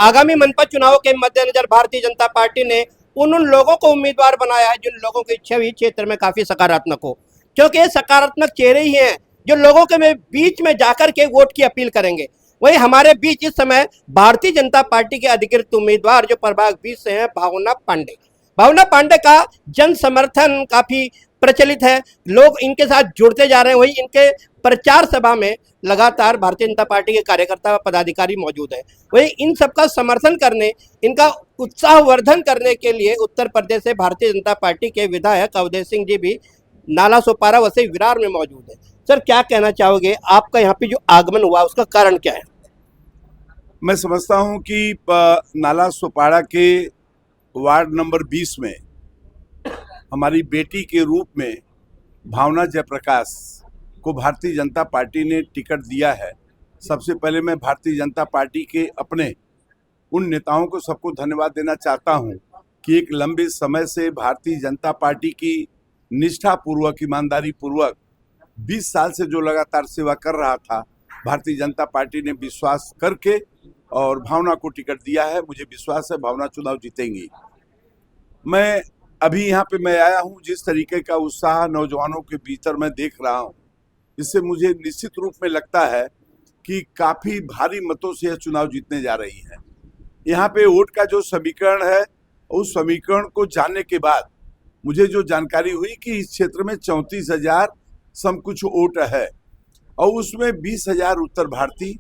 आगामी मनपा चुनाव के मद्देनजर भारतीय जनता पार्टी ने उन लोगों को उम्मीदवार बनाया है जिन लोगों की इच्छा भी क्षेत्र में काफी सकारात्मक हो, क्योंकि ये सकारात्मक चेहरे ही हैं जो लोगों के बीच में जाकर के वोट की अपील करेंगे। वहीं हमारे बीच इस समय भारतीय जनता पार्टी के अधिकृत उम्मीदवार जो प्रभाग 20 से हैं, भावना पांडे का जन समर्थन काफी प्रचलित है, लोग इनके साथ जुड़ते जा रहे हैं। वहीं इनके प्रचार सभा में लगातार भारतीय जनता पार्टी के कार्यकर्ता व पदाधिकारी मौजूद है। वहीं इन सबका समर्थन करने, इनका उत्साहवर्धन करने के लिए उत्तर प्रदेश से भारतीय जनता पार्टी के विधायक अवधेश सिंह जी भी नाला सोपारा वसई विरार में मौजूद है। सर, क्या कहना चाहोगे, आपका यहाँ पे जो आगमन हुआ उसका कारण क्या है? मैं समझता हूँ कि नाला सोपारा के वार्ड नंबर 20 में हमारी बेटी के रूप में भावना जयप्रकाश को भारतीय जनता पार्टी ने टिकट दिया है। सबसे पहले मैं भारतीय जनता पार्टी के अपने उन नेताओं को सबको धन्यवाद देना चाहता हूं कि एक लंबे समय से भारतीय जनता पार्टी की निष्ठापूर्वक, ईमानदारी पूर्वक 20 साल से जो लगातार सेवा कर रहा था, भारतीय जनता पार्टी ने विश्वास करके और भावना को टिकट दिया है। मुझे विश्वास है भावना चुनाव जीतेंगी। मैं अभी यहाँ पे मैं आया हूँ, जिस तरीके का उत्साह नौजवानों के भीतर मैं देख रहा हूँ, इससे मुझे निश्चित रूप में लगता है कि काफी भारी मतों से यह चुनाव जीतने जा रही है। यहाँ पे वोट का जो समीकरण है, उस समीकरण को जानने के बाद मुझे जो जानकारी हुई कि इस क्षेत्र में 34,000 सम कुछ वोट है और उसमें 20,000 उत्तर भारतीय,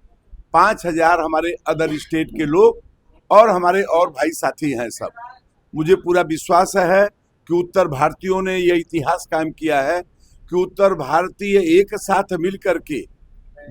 5,000 हमारे अदर स्टेट के लोग और हमारे और भाई साथी हैं सब। मुझे पूरा विश्वास है कि उत्तर भारतीयों ने यह इतिहास कायम किया है कि उत्तर भारतीय एक साथ मिल करके,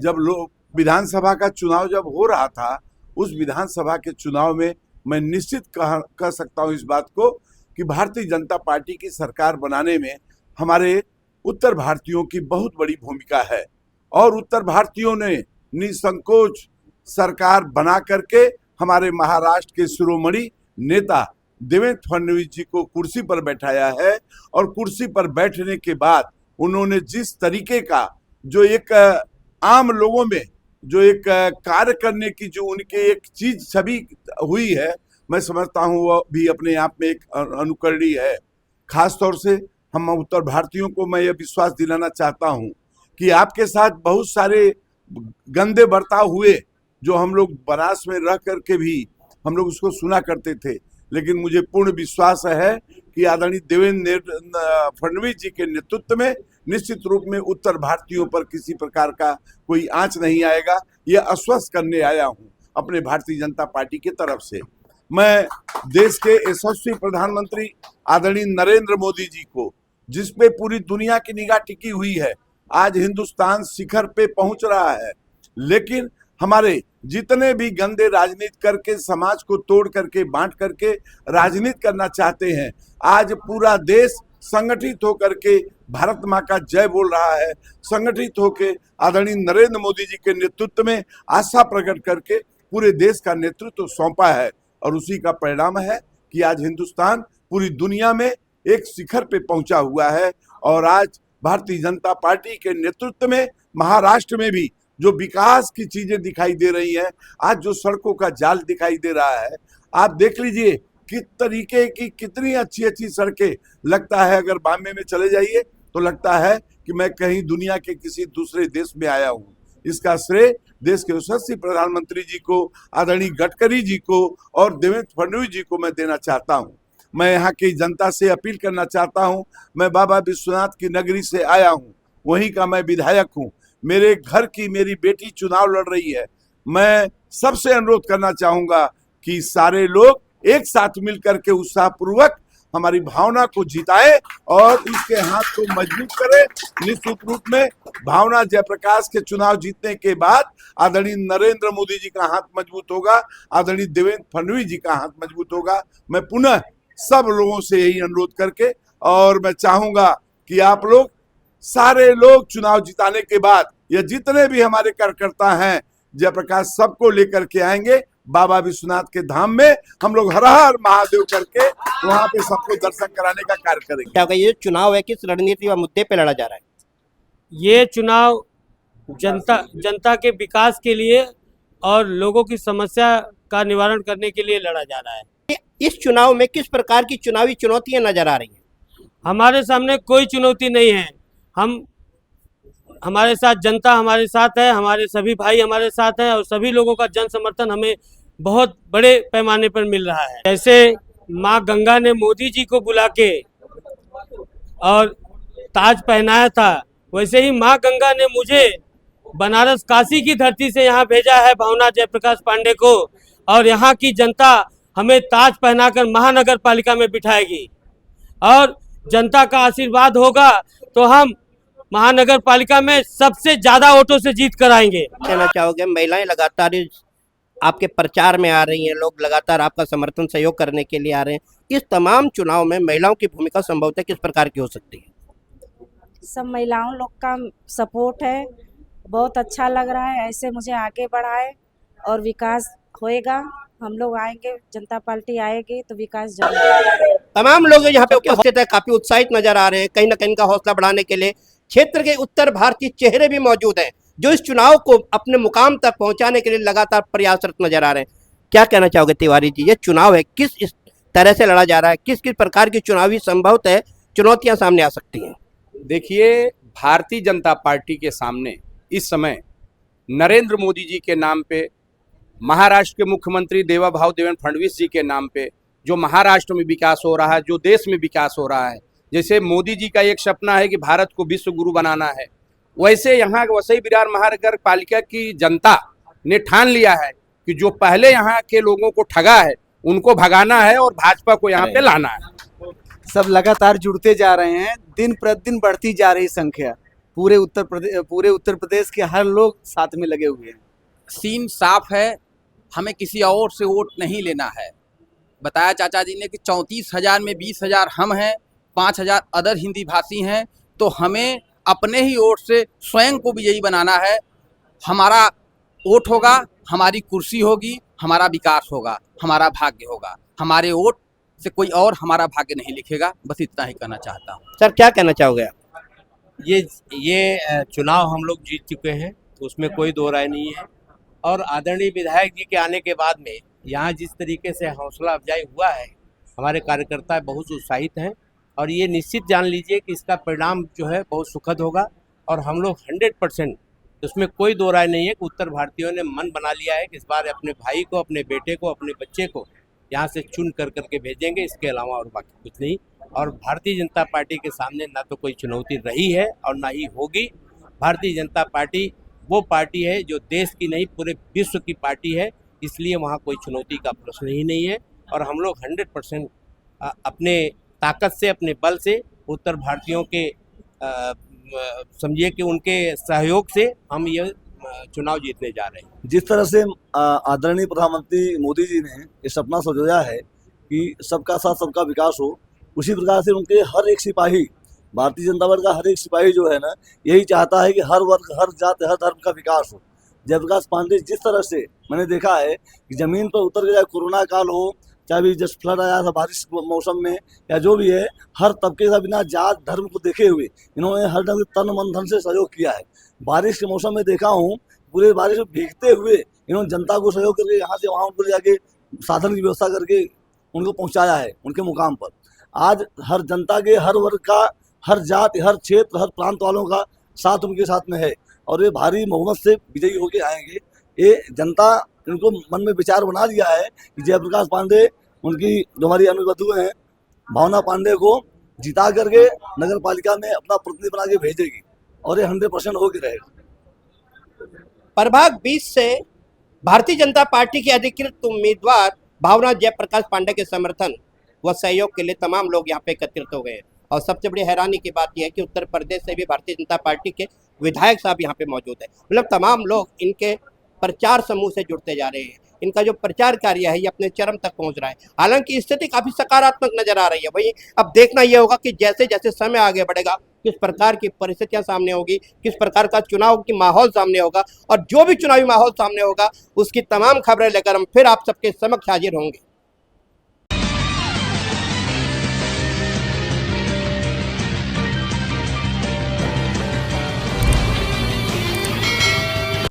जब लोग विधानसभा का चुनाव जब हो रहा था, उस विधानसभा के चुनाव में मैं निश्चित कह सकता हूं इस बात को कि भारतीय जनता पार्टी की सरकार बनाने में हमारे उत्तर भारतीयों की बहुत बड़ी भूमिका है और उत्तर भारतीयों ने निसंकोच सरकार बना करके हमारे महाराष्ट्र के शिरोमणि नेता देवेंद्र फडणवीस जी को कुर्सी पर बैठाया है और कुर्सी पर बैठने के बाद उन्होंने जिस तरीके का जो एक आम लोगों में जो एक कार्य करने की जो उनके एक चीज छवि हुई है, मैं समझता हूँ वह भी अपने आप में एक अनुकरणीय है। खास तौर से हम उत्तर भारतीयों को मैं यह विश्वास दिलाना चाहता हूँ कि आपके साथ बहुत सारे गंदे बर्ताव हुए, जो हम लोग बनास में रह करके भी हम लोग उसको सुना करते थे, लेकिन मुझे पूर्ण विश्वास है कि आदरणीय देवेंद्र फडणवीस जी के नेतृत्व में निश्चित रूप में उत्तर भारतीयों पर किसी प्रकार का कोई आंच नहीं आएगा। यह आश्वस्त करने आया हूं अपने भारतीय जनता पार्टी की तरफ से। मैं देश के यशस्वी प्रधानमंत्री आदरणीय नरेंद्र मोदी जी को, जिस पे पूरी दुनिया की निगाह टिकी हुई है, आज हिंदुस्तान शिखर पे पहुंच रहा है, लेकिन हमारे जितने भी गंदे राजनीति करके समाज को तोड़ करके बांट करके राजनीति करना चाहते हैं, आज पूरा देश संगठित होकर के भारत माँ का जय बोल रहा है। संगठित होकर आदरणीय नरेंद्र मोदी जी के नेतृत्व में आशा प्रकट करके पूरे देश का नेतृत्व सौंपा है और उसी का परिणाम है कि आज हिंदुस्तान पूरी दुनिया में एक शिखर पे पहुंचा हुआ है। और आज भारतीय जनता पार्टी के नेतृत्व में महाराष्ट्र में भी जो विकास की चीजें दिखाई दे रही हैं, आज जो सड़कों का जाल दिखाई दे रहा है, आप देख लीजिए किस तरीके की कितनी अच्छी अच्छी सड़कें। लगता है अगर बॉम्बे में चले जाइए तो लगता है कि मैं कहीं दुनिया के किसी दूसरे देश में आया हूँ। इसका श्रेय देश के यशस्वी प्रधानमंत्री जी को, आदरणीय गडकरी जी को और देवेंद्र फडणवीस जी को मैं देना चाहता हूँ। मैं यहाँ की जनता से अपील करना चाहता हूँ, मैं बाबा विश्वनाथ की नगरी से आया हूँ, वहीं का मैं विधायक हूँ, मेरे घर की मेरी बेटी चुनाव लड़ रही है। मैं सबसे अनुरोध करना चाहूंगा कि सारे लोग एक साथ मिलकर के उत्साहपूर्वक हमारी भावना को जिताए और इसके हाथ को मजबूत करें। निश्चित रूप में भावना जयप्रकाश के चुनाव जीतने के बाद आदरणीय नरेंद्र मोदी जी का हाथ मजबूत होगा, आदरणीय देवेंद्र फडणवीस जी का हाथ मजबूत होगा। मैं पुनः सब लोगों से यही अनुरोध करके, और मैं चाहूंगा कि आप लोग सारे लोग चुनाव जिताने के बाद ये जितने भी हमारे कार्यकर्ता हैं, जयप्रकाश सबको लेकर के आएंगे बाबा विश्वनाथ के धाम में। हम लोग हर हर महादेव करके वहां पे सबको दर्शन कराने का कार्य करेंगे। क्या ये चुनाव है, किस रणनीति व मुद्दे पे लड़ा जा रहा है? ये चुनाव जनता के विकास के लिए और लोगों की समस्या का निवारण करने के लिए लड़ा जा रहा है। इस चुनाव में किस प्रकार की चुनावी चुनौतियां नजर आ रही हैं? हमारे सामने कोई चुनौती नहीं है। हमारे साथ जनता हमारे साथ है, हमारे सभी भाई हमारे साथ हैं और सभी लोगों का जन समर्थन हमें बहुत बड़े पैमाने पर मिल रहा है। जैसे माँ गंगा ने मोदी जी को बुला के और ताज पहनाया था, वैसे ही माँ गंगा ने मुझे बनारस काशी की धरती से यहाँ भेजा है भावना जयप्रकाश पांडे को, और यहाँ की जनता हमें ताज पहनाकर महानगर पालिका में बिठाएगी और जनता का आशीर्वाद होगा तो हम महानगर पालिका में सबसे ज्यादा वोटों से जीत कर आएंगे। कहना चाहोगे, महिलाएं लगातार आपके प्रचार में आ रही हैं, लोग लगातार आपका समर्थन सहयोग करने के लिए आ रहे हैं, इस तमाम चुनाव में महिलाओं की भूमिका संभवतः किस प्रकार की हो सकती है? सब महिलाओं लोग का सपोर्ट है, बहुत अच्छा लग रहा है। ऐसे मुझे आगे बढ़ाए और विकास होएगा। हम लोग आएंगे, जनता पार्टी आएगी तो विकास जरूर होगा। तमाम लोग यहाँ पे उपस्थित है, काफी उत्साहित नजर आ रहे हैं। कहीं ना कहीं का हौसला बढ़ाने के लिए क्षेत्र के उत्तर भारतीय चेहरे भी मौजूद हैं, जो इस चुनाव को अपने मुकाम तक पहुंचाने के लिए लगातार प्रयासरत नजर आ रहे हैं। क्या कहना चाहोगे तिवारी जी, ये चुनाव है किस इस तरह से लड़ा जा रहा है, किस किस प्रकार की चुनावी संभवतः चुनौतियां सामने आ सकती हैं? देखिए, भारतीय जनता पार्टी के सामने इस समय नरेंद्र मोदी जी के नाम पे, महाराष्ट्र के मुख्यमंत्री देवेंद्र फडणवीस जी के नाम पे जो महाराष्ट्र में विकास हो रहा है, जो देश में विकास हो रहा है, जैसे मोदी जी का एक सपना है कि भारत को विश्व गुरु बनाना है, वैसे यहाँ वसई विरार महानगर पालिका की जनता ने ठान लिया है कि जो पहले यहाँ के लोगों को ठगा है उनको भगाना है और भाजपा को यहाँ पे लाना है। सब लगातार जुड़ते जा रहे हैं, दिन प्रतिदिन बढ़ती जा रही संख्या। पूरे उत्तर प्रदेश के हर लोग साथ में लगे हुए हैं। सीन साफ है, हमें किसी और से वोट नहीं लेना है। बताया चाचा जी ने कि 34,000 में 20,000 हम हैं, 5,000 अदर हिंदी भाषी हैं, तो हमें अपने ही वोट से स्वयं को विजयी बनाना है। हमारा वोट होगा, हमारी कुर्सी होगी, हमारा विकास होगा, हमारा भाग्य होगा। हमारे वोट से कोई और हमारा भाग्य नहीं लिखेगा। बस इतना ही कहना चाहता हूँ। सर, क्या कहना चाहोगे आप? ये चुनाव हम लोग जीत चुके हैं, उसमें कोई दो राय नहीं है। और आदरणीय विधायक जी के आने के बाद में यहाँ जिस तरीके से हौसला अफजाई हुआ है, हमारे कार्यकर्ता बहुत उत्साहित हैं और ये निश्चित जान लीजिए कि इसका परिणाम जो है बहुत सुखद होगा। और हम लोग 100% उसमें कोई दो राय नहीं है कि उत्तर भारतीयों ने मन बना लिया है कि इस बार अपने भाई को, अपने बेटे को, अपने बच्चे को यहाँ से चुन कर करके भेजेंगे, इसके अलावा और बाकी कुछ नहीं। और भारतीय जनता पार्टी के सामने ना तो कोई चुनौती रही है और ना ही होगी। भारतीय जनता पार्टी वो पार्टी है जो देश की नहीं पूरे विश्व की पार्टी है, इसलिए वहाँ कोई चुनौती का प्रश्न ही नहीं है। और हम लोग 100% अपने ताकत से, अपने बल से, उत्तर भारतीयों के समझिए कि उनके सहयोग से हम ये चुनाव जीतने जा रहे हैं। जिस तरह से आदरणीय प्रधानमंत्री मोदी जी ने ये सपना सजोया है कि सबका साथ सबका विकास हो, उसी प्रकार से उनके हर एक सिपाही, भारतीय जनता पार्टी का हर एक सिपाही जो है ना, यही चाहता है कि हर वर्ग, हर जात, हर धर्म का विकास हो। जयप्रकाश पांडे जिस तरह से मैंने देखा है कि जमीन पर उतर के, चाहे कोरोना काल हो, चाहे भी जस्ट फ्लड आया था बारिश मौसम में, या जो भी है, हर तबके का बिना जात धर्म को देखे हुए इन्होंने हर ढंग से तन मन धन से सहयोग किया है। बारिश के मौसम में देखा हूँ, पूरे बारिश में भीगते हुए इन्होंने जनता को सहयोग करके यहाँ से वहाँ उनको ले जाके साधन की व्यवस्था करके उनको पहुँचाया है उनके मुकाम पर। आज हर जनता के, हर वर्ग का, हर जाति, हर क्षेत्र, हर प्रांत वालों का साथ उनके साथ में है और ये भारी बहुमत से विजयी होके आएंगे। ये जनता इनको मन में विचार बना लिया है कि जयप्रकाश पांडे, उनकी जो हमारी अनुबंधु हैं भावना पांडे को जिता करके नगर पालिका में अपना प्रतिनिधि बना के भेजेगी और ये 100% होके रहेगा। प्रभाग 20 से भारतीय जनता पार्टी के अधिकृत उम्मीदवार भावना जयप्रकाश पांडे के समर्थन व सहयोग के लिए तमाम लोग यहाँ पे एकत्रित हो गए हैं। और सबसे बड़ी हैरानी की बात यह है कि उत्तर प्रदेश से भी भारतीय जनता पार्टी के विधायक साहब यहाँ पे मौजूद है। मतलब तमाम लोग इनके प्रचार समूह से जुड़ते जा रहे हैं। इनका जो प्रचार कार्य है ये अपने चरम तक पहुंच रहा है। हालांकि स्थिति काफी सकारात्मक नजर आ रही है। वही अब देखना यह होगा कि जैसे जैसे समय आगे बढ़ेगा किस प्रकार की परिस्थितियां सामने होगी, किस प्रकार का चुनाव की माहौल सामने होगा, और जो भी चुनावी माहौल सामने होगा उसकी तमाम खबरें लेकर हम फिर आप सबके समक्ष हाजिर होंगे।